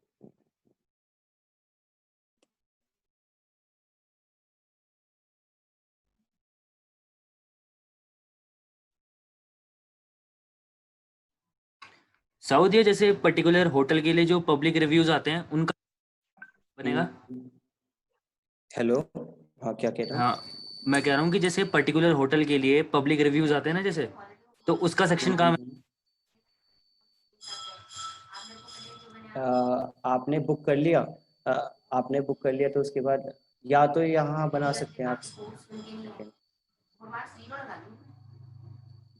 साउथ या जैसे पर्टिकुलर होटल के लिए जो पब्लिक रिव्यूज आते हैं उनका बनेगा। हेलो, हाँ क्या कह रहे हो? हाँ, मैं कह रहा हूँ कि जैसे पर्टिकुलर होटल के लिए पब्लिक रिव्यूज आते हैं ना जैसे, तो उसका सेक्शन कहाँ है? आपने बुक कर लिया, अ, आपने बुक कर लिया तो उसके बाद या तो यहाँ बना सकते हैं आप, सेकंड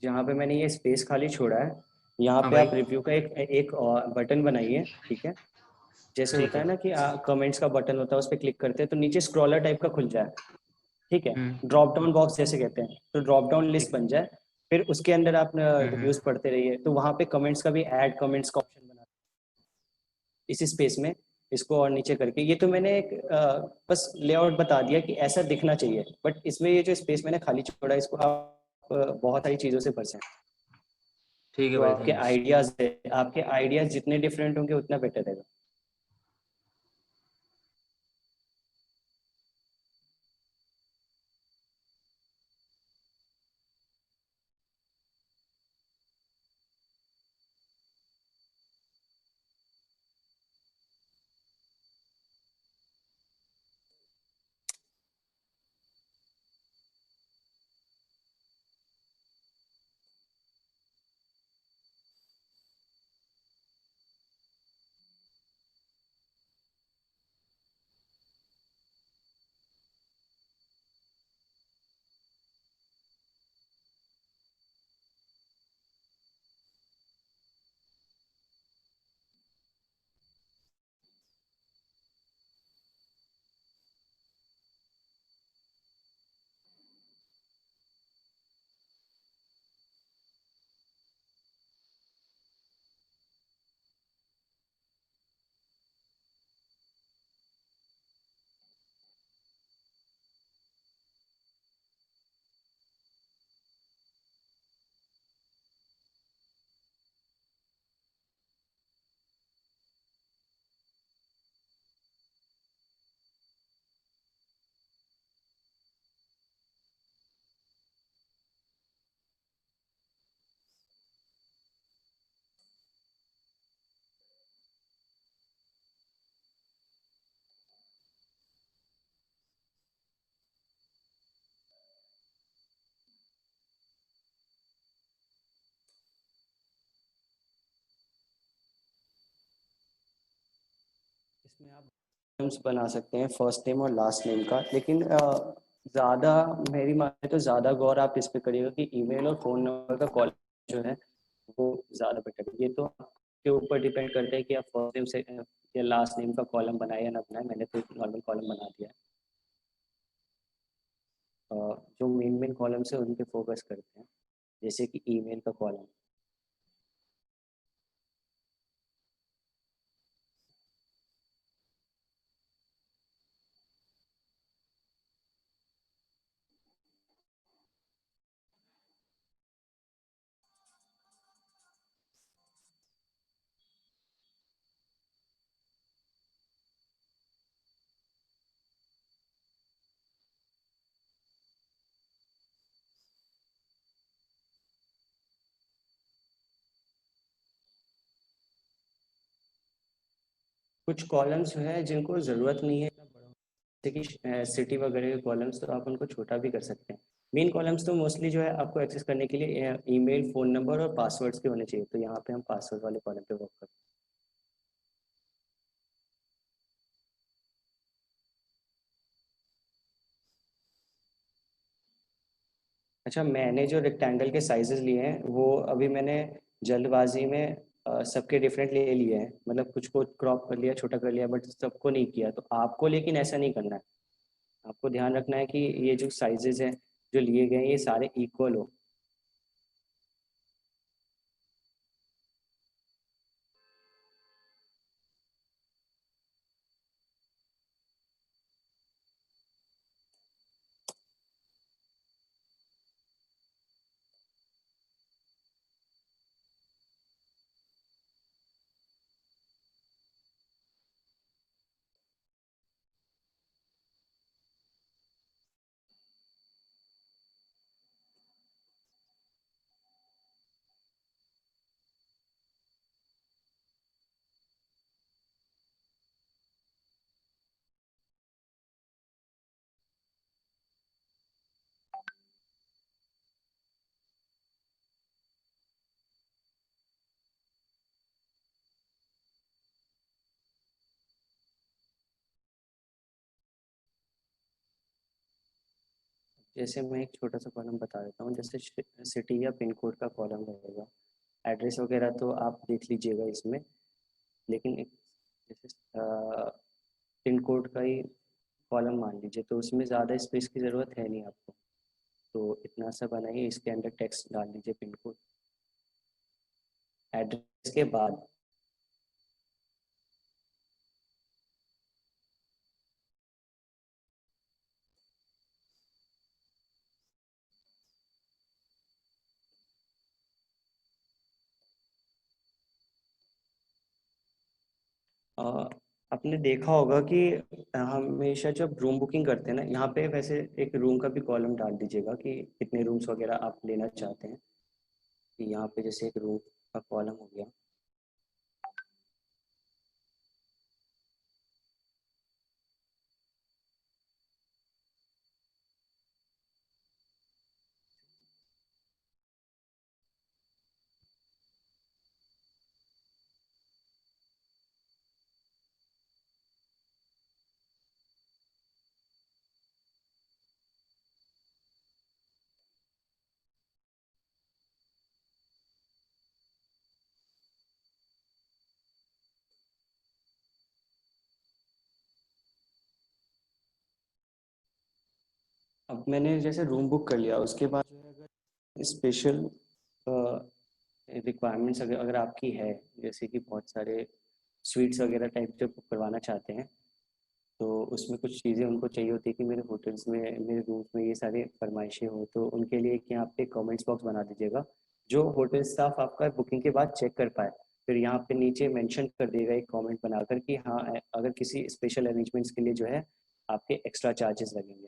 जहाँ पे मैंने ये स्पेस खाली छोड़ा है, यहाँ हाँ पे भाई, आप रिव्यू का एक एक बटन बनाइए, ठीक है? जैसे ठीक होता है है। ना कि कमेंट्स का बटन होता है, उस पर क्लिक करते हैं तो नीचे स्क्रॉलर टाइप का खुल जाए, ठीक है? हम्म। ड्रॉप डाउन बॉक्स जैसे कहते हैं, तो ड्रॉप डाउन लिस्ट ठीक है। बन जाए, फिर उसके अंदर आप हम्म। रिव्यूज पढ़ते रहिए, तो वहाँ पे कमेंट्स का भी ऐड कमेंट्स का ऑप्शन बना इसी स्पेस में, इसको और नीचे करके। ये तो मैंने एक बस लेआउट बता दिया कि ऐसा दिखना चाहिए, बट इसमें ये जो स्पेस मैंने खाली छोड़ा है, इसको आप बहुत सारी चीज़ों से भर सकते हैं। ठीक है तो भाई, आपके थैंक्स। आइडियाज़ है, आपके आइडियाज़ जितने डिफरेंट होंगे उतना बेटर रहेगा। इसमें आप names बना सकते हैं, फर्स्ट नेम और लास्ट नेम का, लेकिन ज़्यादा मेरी माने तो ज़्यादा गौर आप इस पे करिएगा कि ईमेल और फ़ोन नंबर का कॉल जो है वो ज़्यादा बेटर है। ये तो आपके ऊपर डिपेंड करता है कि आप फर्स्ट नेम से या लास्ट नेम का कॉलम बनाए या ना बनाए। मैंने तो एक नॉर्मल कॉलम बना दिया है। अ, जो मेन मेन कॉलम्स है उन पे फोकस करते हैं, जैसे कि ईमेल का कॉलम। कुछ कॉलम्स हैं जिनको ज़रूरत नहीं है इतना बड़ा, जैसे कि सिटी वगैरह के कॉलम्स, तो आप उनको छोटा भी कर सकते हैं। मेन कॉलम्स तो मोस्टली जो है आपको एक्सेस करने के लिए ईमेल, फ़ोन नंबर और पासवर्ड्स के होने चाहिए, तो यहाँ पे हम पासवर्ड वाले कॉलम पे वर्क करते हैं। अच्छा, मैंने जो रेक्टेंगल के साइजेस लिए हैं वो अभी मैंने जल्दबाजी में सबके डिफरेंट ले लिए हैं, मतलब कुछ को क्रॉप कर लिया, छोटा कर लिया, बट सबको नहीं किया। तो आपको लेकिन ऐसा नहीं करना है, आपको ध्यान रखना है कि ये जो साइजेस हैं जो लिए गए हैं ये सारे इक्वल हो। जैसे मैं एक छोटा सा कॉलम बता देता हूँ, जैसे सिटी या पिन कोड का कॉलम रहेगा। एड्रेस वगैरह तो आप देख लीजिएगा इसमें, लेकिन एक जैसे पिन कोड का ही कॉलम मान लीजिए, तो उसमें ज़्यादा स्पेस की ज़रूरत है नहीं आपको, तो इतना सा बनाइए, इसके अंदर टेक्स्ट डाल दीजिए पिन कोड एड्रेस के बाद। अ, आपने देखा होगा कि हमेशा जब रूम बुकिंग करते हैं ना, यहाँ पे वैसे एक रूम का भी कॉलम डाल दीजिएगा कि कितने रूम्स वगैरह आप लेना चाहते हैं, कि यहाँ पे जैसे एक रूम का कॉलम हो गया। अब मैंने जैसे रूम बुक कर लिया, उसके बाद जो है अगर स्पेशल रिक्वायरमेंट्स अगर अगर आपकी है, जैसे कि बहुत सारे स्वीट्स वगैरह टाइप जब करवाना चाहते हैं, तो उसमें कुछ चीज़ें उनको चाहिए होती है कि मेरे होटल्स में, मेरे रूम्स में ये सारी फरमाइशें हो, तो उनके लिए एक यहाँ पे कमेंट्स बॉक्स बना दीजिएगा जो होटल स्टाफ आपका बुकिंग के बाद चेक कर पाए। फिर यहाँ पे नीचे मेंशन कर देगा एक कमेंट बनाकर कि हाँ, अगर किसी स्पेशल अरेंजमेंट्स के लिए जो है आपके एक्स्ट्रा चार्जेस लगेंगे।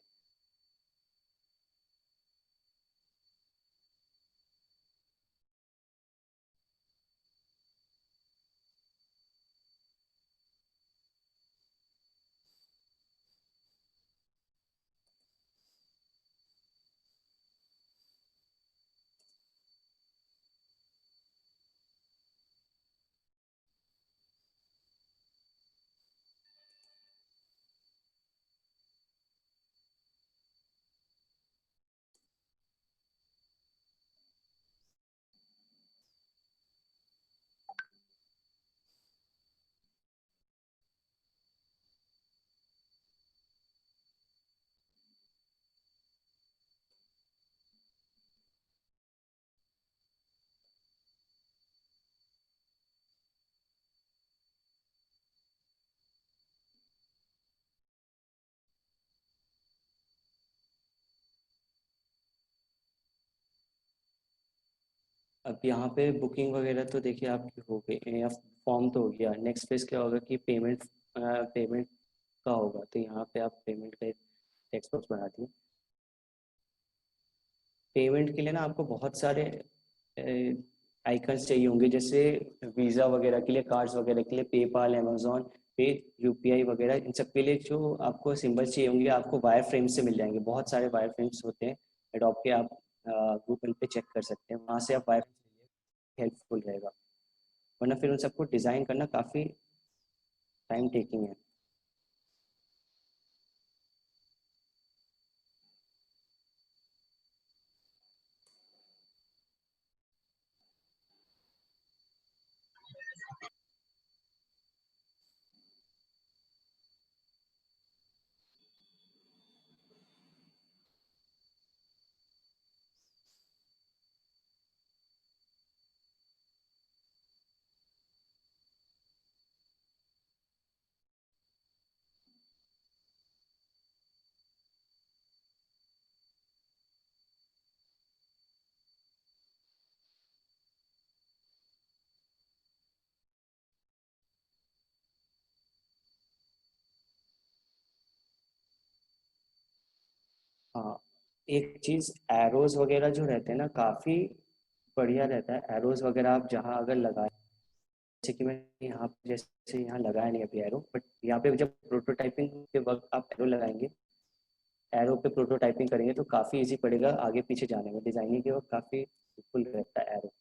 अब यहाँ पे बुकिंग वगैरह तो देखिए आपकी हो गई, या फॉर्म तो हो गया। नेक्स्ट फेज क्या होगा कि पेमेंट, पेमेंट का होगा, तो यहाँ पे आप पेमेंट का एक टेक्स्ट बॉक्स बना दिए। पेमेंट के लिए ना आपको बहुत सारे आइकन्स चाहिए होंगे, जैसे वीज़ा वगैरह के लिए, कार्ड्स वगैरह के लिए, पेपाल, अमेजोन पे, यूपीआई वगैरह, इन सब के लिए जो आपको सिंबल्स चाहिए होंगे आपको वायर फ्रेम से मिल जाएंगे। बहुत सारे वायर फ्रेम्स होते हैं एडोब के आप गूगल पे चेक कर सकते हैं, वहाँ से आप वाईफाई हेल्पफुल रहेगा, वरना फिर उन सबको डिज़ाइन करना काफ़ी टाइम टेकिंग है। हाँ, एक चीज़ एरोज वगैरह जो रहते हैं ना, काफ़ी बढ़िया रहता है। एरोज वगैरह आप जहाँ अगर लगाए, जैसे कि मैं यहाँ पे, जैसे यहाँ लगाया नहीं अभी एरो, बट यहाँ पे जब प्रोटोटाइपिंग के वक्त आप एरो लगाएंगे, एरो पे प्रोटोटाइपिंग करेंगे तो काफ़ी इजी पड़ेगा आगे पीछे जाने में। डिज़ाइनिंग के वक्त काफ़ी हेल्पफुल रहता है एरो।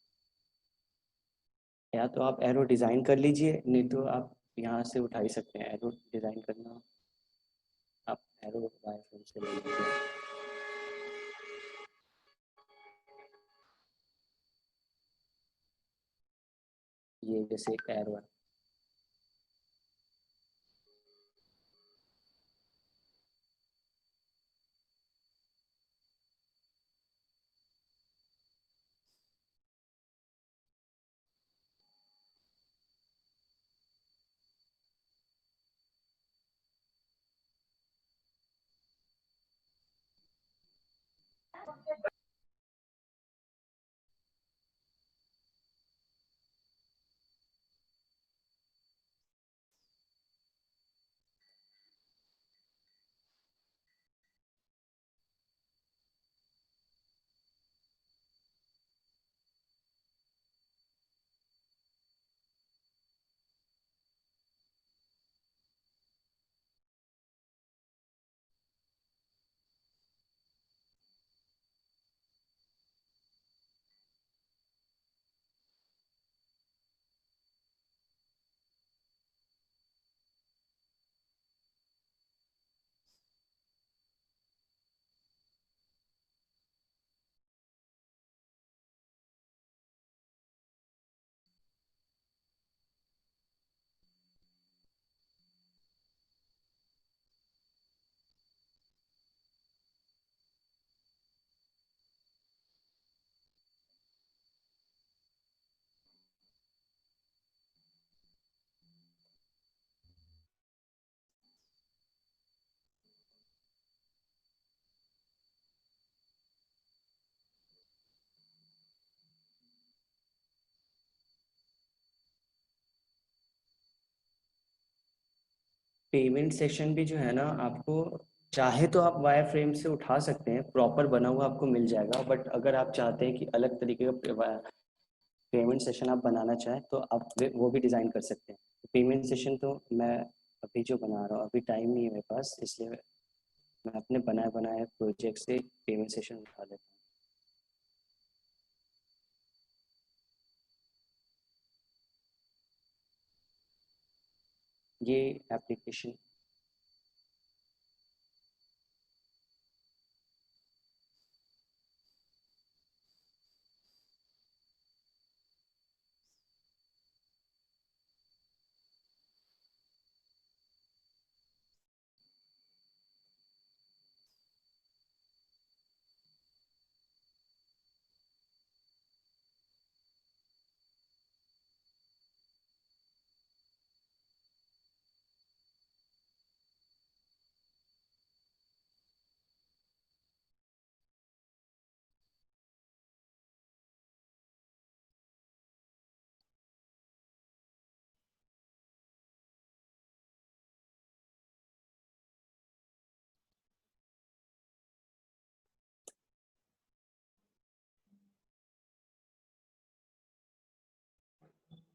या तो आप एरो डिज़ाइन कर लीजिए, नहीं तो आप यहाँ से उठा ही सकते हैं एरो डिज़ाइन करना। आप एरो वायरफ्रेम से ले लीजिए। ये जैसे एक एरो है। पेमेंट सेशन भी जो है ना, आपको चाहे तो आप वायर फ्रेम से उठा सकते हैं, प्रॉपर बना हुआ आपको मिल जाएगा। बट अगर आप चाहते हैं कि अलग तरीके का पेमेंट सेशन आप बनाना चाहें, तो आप वो भी डिज़ाइन कर सकते हैं। पेमेंट सेशन तो मैं अभी जो बना रहा हूँ, अभी टाइम नहीं है मेरे पास, इसलिए मैं अपने बनाए बनाए प्रोजेक्ट से पेमेंट सेशन उठा लेता हूँ। ये एप्लीकेशन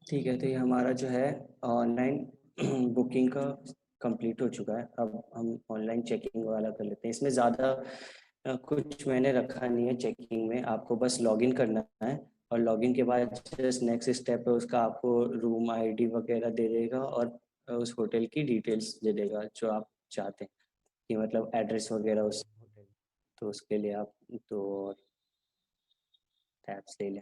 ठीक है। तो ये हमारा जो है ऑनलाइन बुकिंग का कंप्लीट हो चुका है। अब हम ऑनलाइन चेकिंग वाला कर लेते हैं। इसमें ज़्यादा कुछ मैंने रखा नहीं है चेकिंग में, आपको बस लॉगिन करना है और लॉगिन के बाद जस्ट नेक्स्ट स्टेप है उसका, आपको रूम आईडी वगैरह दे देगा और उस होटल की डिटेल्स दे देगा जो आप चाहते हैं कि मतलब एड्रेस वगैरह उस होटल, तो उसके लिए आप दो टैब्स ले लें।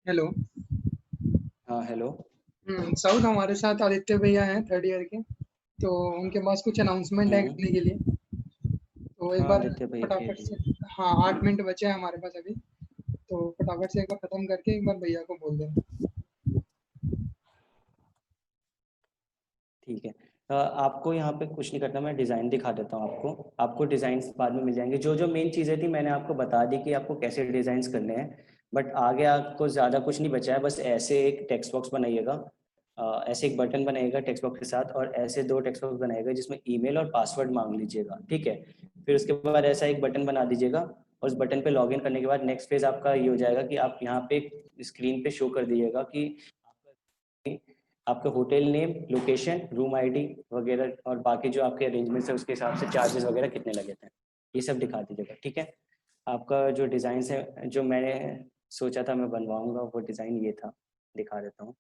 हेलो। हाँ हेलो। साउथ हमारे साथ आदित्य भैया हैं, थर्ड ईयर के। तो उनके पास कुछ अनाउंसमेंट है हम्म। करने के लिए। तो एक हाँ बार आदित्य भैया के फटाफट से, लिए। हाँ 8 मिनट बचे हैं हमारे पास अभी। तो फटाफट से एक बार खत्म करके एक बार भैया को बोल देना। ठीक है। आपको यहाँ पे कुछ नहीं करना, मैं डिज़ाइन दिखा देता हूँ आपको। आपको डिज़ाइंस बाद में मिल जाएंगे, जो जो मेन चीज़ें थी मैंने आपको बता दी कि आपको कैसे डिज़ाइंस करने हैं। बट आगे आपको ज़्यादा कुछ नहीं बचा है, बस ऐसे एक टेक्स्ट बॉक्स बनाइएगा, ऐसे एक बटन बनाइएगा टेक्स्ट बॉक्स के साथ, और ऐसे दो टेक्स्ट बॉक्स बनाइएगा जिसमें ईमेल और पासवर्ड मांग लीजिएगा, ठीक है। फिर उसके बाद ऐसा एक बटन बना दीजिएगा, और उस बटन पे लॉगिन करने के बाद नेक्स्ट पेज आपका ये हो जाएगा कि आप यहाँ पे स्क्रीन पे शो कर दीजिएगा कि आपका hotel name, location, room ID वगैरह और बाकी जो आपके अरेंजमेंट्स है उसके हिसाब से चार्जेस वगैरह कितने लगे थे, ये सब दिखा दीजिएगा, ठीक है। आपका जो डिज़ाइन है जो मैंने सोचा था मैं बनवाऊंगा वो डिज़ाइन ये था, दिखा देता हूँ।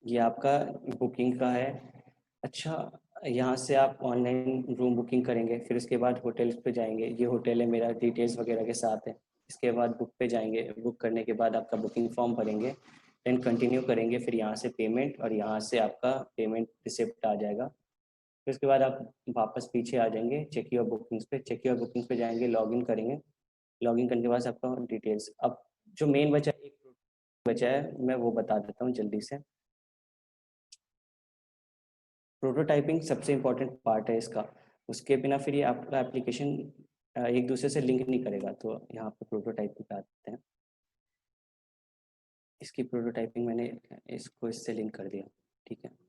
ये आपका बुकिंग का है। अच्छा, यहाँ से आप ऑनलाइन रूम बुकिंग करेंगे, फिर उसके बाद होटल्स पे जाएंगे, ये होटल है मेरा, डिटेल्स वगैरह के साथ है। इसके बाद बुक पे जाएंगे, बुक करने के बाद आपका बुकिंग फॉर्म भरेंगे, देन कंटिन्यू करेंगे, फिर यहाँ से पेमेंट, और यहाँ से आपका पेमेंट रिसिप्ट आ जाएगा। फिर उसके बाद आप वापस पीछे आ जाएंगे चेक योर बुकिंग्स पे, चेक योर बुकिंग्स पे जाएंगे, लॉगिन करेंगे। लॉगिन करने के बाद आपका डिटेल्स, अब जो मेन बचा एक बचा है मैं वो बता देता हूँ जल्दी से। प्रोटोटाइपिंग सबसे इम्पोर्टेंट पार्ट है इसका, उसके बिना फिर ये आपका एप्लीकेशन एक दूसरे से लिंक नहीं करेगा। तो यहाँ पे प्रोटोटाइपिंग पे आते हैं। इसकी प्रोटोटाइपिंग मैंने इसको इससे लिंक कर दिया, ठीक है।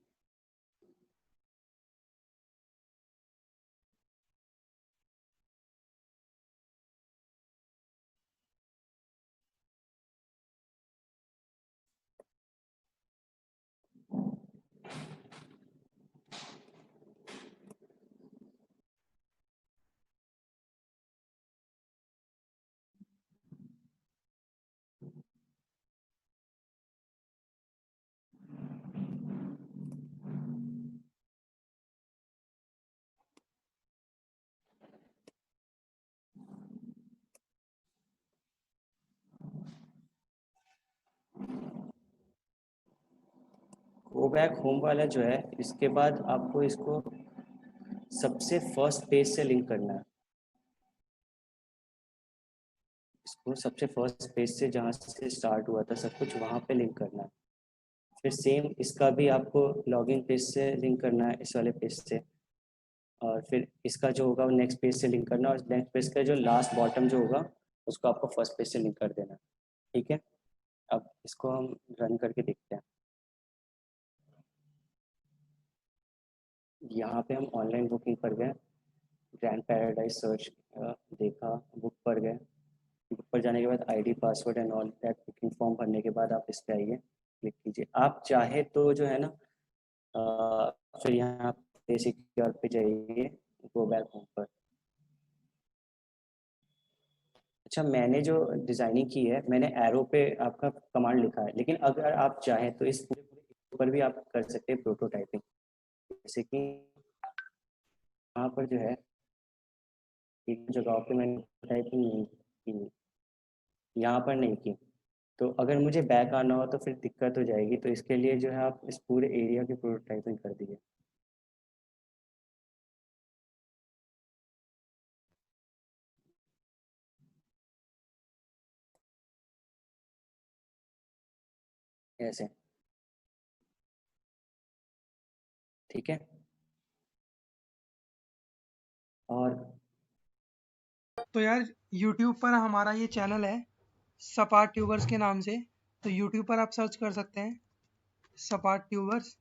गो बैक होम वाला जो है, इसके बाद आपको इसको सबसे फर्स्ट पेज से लिंक करना है। इसको सबसे फर्स्ट पेज से जहाँ से स्टार्ट हुआ था सब कुछ वहाँ पे लिंक करना है। फिर सेम इसका भी आपको लॉगिन पेज से लिंक करना है, इस वाले पेज से। और फिर इसका जो होगा वो नेक्स्ट पेज से लिंक करना, और नेक्स्ट पेज का जो लास्ट बॉटम जो होगा उसको आपको फर्स्ट पेज से लिंक कर देना, ठीक है। अब इसको हम रन करके देखते हैं। यहाँ पे हम ऑनलाइन बुकिंग पर गए, ग्रैंड पैराडाइज सर्च देखा, बुक पर गए, ऊपर जाने के बाद ID password and all that booking form भरने के बाद आप इस पे आइए, क्लिक कीजिए। आप चाहे तो जो है ना फिर यहाँ पे सिक्योर पे जाइए, गो बैक होम पर। अच्छा, मैंने जो डिज़ाइनिंग की है मैंने एरो पे आपका कमांड लिखा है, लेकिन अगर आप चाहें तो इस पूरे पर भी आप कर सकते हैं प्रोटोटाइपिंग। जैसे कि यहाँ पर जो है एक जगह पे मैंने प्रोटोटाइपिंग नहीं की, यहाँ पर नहीं की, तो अगर मुझे बैक आना हो तो फिर दिक्कत हो जाएगी। तो इसके लिए जो है आप इस पूरे एरिया की प्रोटोटाइपिंग कर दीजिए। ऐसे, ठीक है। और तो यार यूट्यूब पर हमारा ये चैनल है सपाट ट्यूबर्स के नाम से, तो यूट्यूब पर आप सर्च कर सकते हैं सपाट ट्यूबर्स।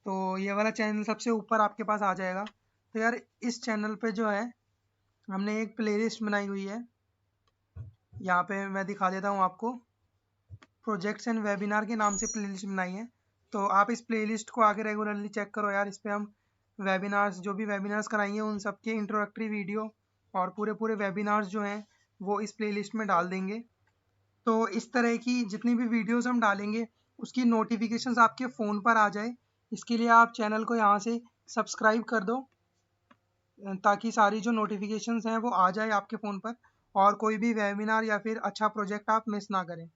तो ये वाला चैनल सबसे ऊपर आपके पास आ जाएगा। तो यार इस चैनल पे जो है हमने एक प्लेलिस्ट बनाई हुई है, यहाँ पे मैं दिखा देता हूँ आपको। प्रोजेक्ट्स एंड वेबिनार के नाम से प्लेलिस्ट बनाई है, तो आप इस प्लेलिस्ट को आगे रेगुलरली चेक करो यार। इस पे हम वेबिनार्स, जो भी वेबिनार्स कराएंगे उन सब के इंट्रोडक्टरी वीडियो और पूरे वेबिनार्स जो हैं वो इस प्लेलिस्ट में डाल देंगे। तो इस तरह की जितनी भी वीडियोस हम डालेंगे उसकी नोटिफिकेशंस आपके फ़ोन पर आ जाए, इसके लिए आप चैनल को यहाँ से सब्सक्राइब कर दो, ताकि सारी जो नोटिफिकेशंस हैं वो आ जाए आपके फ़ोन पर और कोई भी वेबिनार या फिर अच्छा प्रोजेक्ट आप मिस ना करें।